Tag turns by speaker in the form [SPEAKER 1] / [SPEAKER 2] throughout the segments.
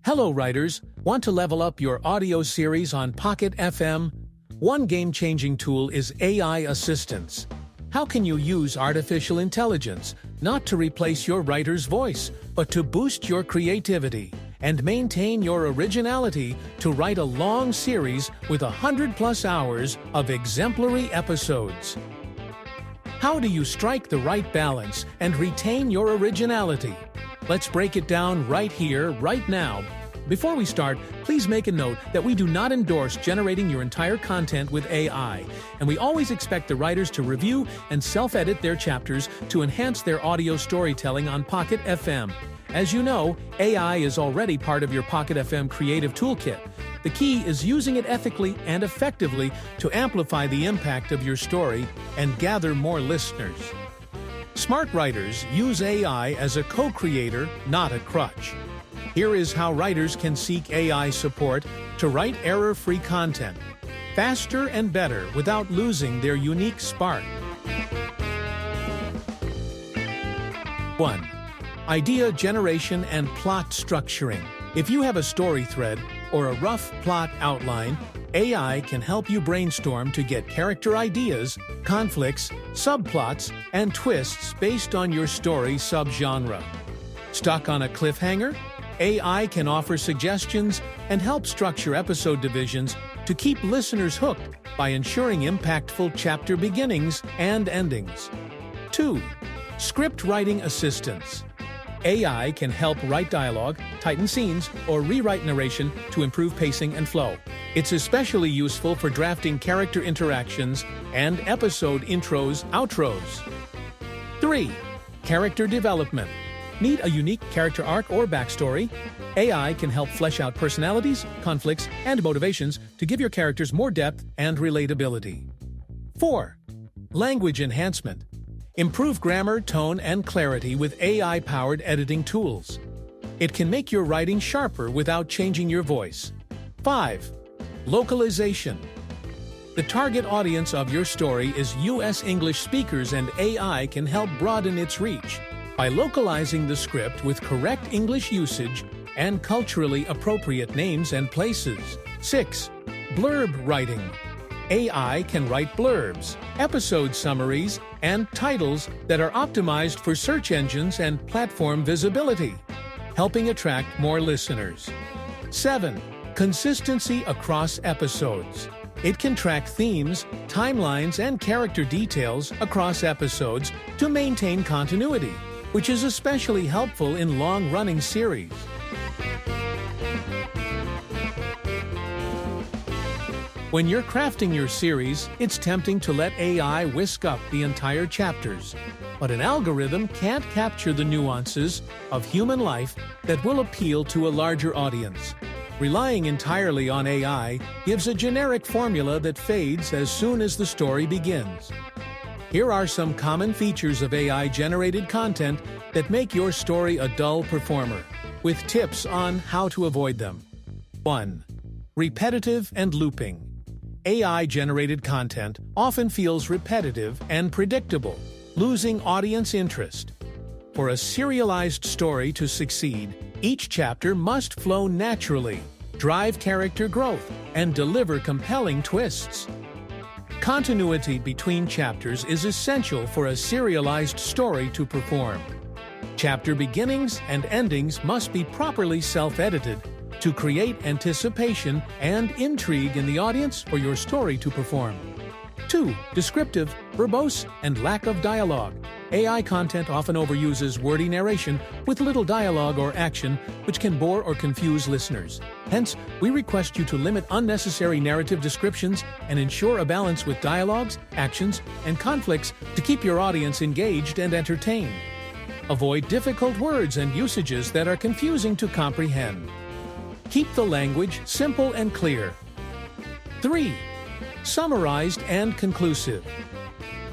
[SPEAKER 1] Hello writers, want to level up your audio series on Pocket FM? One game-changing tool is AI assistance. How can you use artificial intelligence not to replace your writer's voice, but to boost your creativity and maintain your originality to write a long series with 100+ hours of exemplary episodes? How do you strike the right balance and retain your originality? Let's break it down right here, right now. Before we start, please make a note that we do not endorse generating your entire content with AI, and we always expect the writers to review and self-edit their chapters to enhance their audio storytelling on Pocket FM. As you know, AI is already part of your Pocket FM creative toolkit. The key is using it ethically and effectively to amplify the impact of your story and gather more listeners. Smart writers use AI as a co-creator, not a crutch. Here is how writers can seek AI support to write error-free content, faster and better without losing their unique spark. 1. Idea generation and plot structuring. If you have a story thread or a rough plot outline, AI can help you brainstorm to get character ideas, conflicts, subplots, and twists based on your story subgenre. Stuck on a cliffhanger? AI can offer suggestions and help structure episode divisions to keep listeners hooked by ensuring impactful chapter beginnings and endings. 2. Script writing assistance. AI can help write dialogue, tighten scenes, or rewrite narration to improve pacing and flow. It's especially useful for drafting character interactions and episode intros, outros. 3. Character development. Need a unique character arc or backstory? AI can help flesh out personalities, conflicts, and motivations to give your characters more depth and relatability. 4. Language enhancement. Improve grammar, tone, and clarity with AI-powered editing tools. It can make your writing sharper without changing your voice. 5. Localization. The target audience of your story is U.S. English speakers, and AI can help broaden its reach by localizing the script with correct English usage and culturally appropriate names and places. 6. Blurb writing. AI can write blurbs, episode summaries, and titles that are optimized for search engines and platform visibility, helping attract more listeners. 7. Consistency across episodes. It can track themes, timelines, and character details across episodes to maintain continuity, which is especially helpful in long-running series. When you're crafting your series, it's tempting to let AI whisk up the entire chapters. But an algorithm can't capture the nuances of human life that will appeal to a larger audience. Relying entirely on AI gives a generic formula that fades as soon as the story begins. Here are some common features of AI-generated content that make your story a dull performer, with tips on how to avoid them. 1. Repetitive and looping. AI-generated content often feels repetitive and predictable, losing audience interest. For a serialized story to succeed, each chapter must flow naturally, drive character growth, and deliver compelling twists. Continuity between chapters is essential for a serialized story to perform. Chapter beginnings and endings must be properly self-edited to create anticipation and intrigue in the audience for your story to perform. 2. Descriptive, verbose, and lack of dialogue. AI content often overuses wordy narration with little dialogue or action, which can bore or confuse listeners. Hence, we request you to limit unnecessary narrative descriptions and ensure a balance with dialogues, actions, and conflicts to keep your audience engaged and entertained. Avoid difficult words and usages that are confusing to comprehend. Keep the language simple and clear. 3. Summarized and conclusive.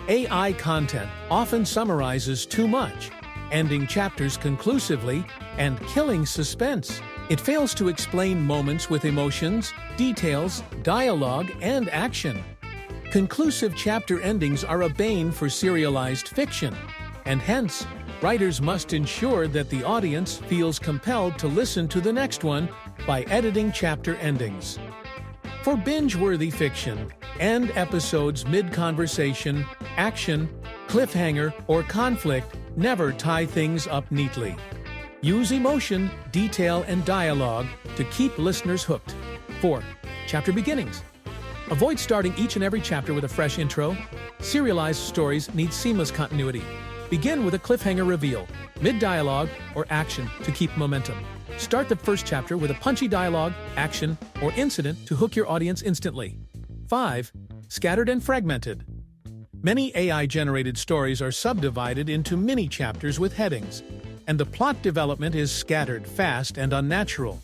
[SPEAKER 1] AI content often summarizes too much, ending chapters conclusively and killing suspense. It fails to explain moments with emotions, details, dialogue, and action. Conclusive chapter endings are a bane for serialized fiction, and hence, Writers must ensure that the audience feels compelled to listen to the next one by editing chapter endings. For binge-worthy fiction, end episodes mid-conversation, action, cliffhanger, or conflict. Never tie things up neatly. Use emotion, detail, and dialogue to keep listeners hooked. 4. Chapter beginnings. Avoid starting each and every chapter with a fresh intro. Serialized stories need seamless continuity. Begin with a cliffhanger reveal, mid-dialogue, or action to keep momentum. Start the first chapter with a punchy dialogue, action, or incident to hook your audience instantly. 5. Scattered and fragmented. Many AI-generated stories are subdivided into mini-chapters with headings, and the plot development is scattered, fast, and unnatural.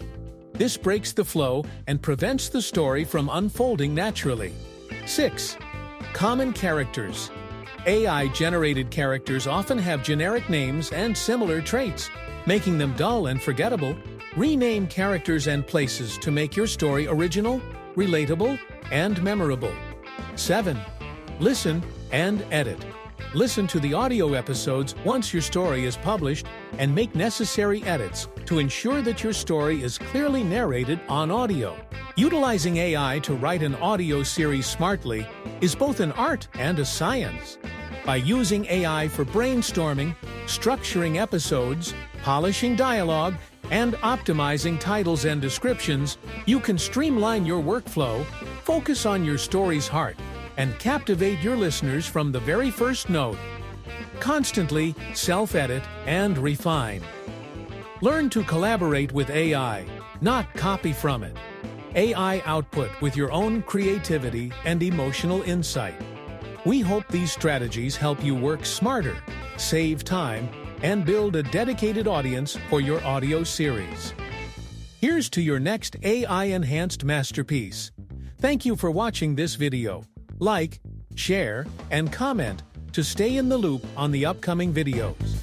[SPEAKER 1] This breaks the flow and prevents the story from unfolding naturally. 6. Common characters. AI-generated characters often have generic names and similar traits, making them dull and forgettable. Rename characters and places to make your story original, relatable, and memorable. 7. Listen and edit. Listen to the audio episodes once your story is published and make necessary edits to ensure that your story is clearly narrated on audio. Utilizing AI to write an audio series smartly is both an art and a science. By using AI for brainstorming, structuring episodes, polishing dialogue, and optimizing titles and descriptions, you can streamline your workflow, focus on your story's heart, and captivate your listeners from the very first note. Constantly self-edit and refine. Learn to collaborate with AI, not copy from it. AI output with your own creativity and emotional insight. We hope these strategies help you work smarter, save time, and build a dedicated audience for your audio series. Here's to your next AI-enhanced masterpiece. Thank you for watching this video. Like, share, and comment to stay in the loop on the upcoming videos.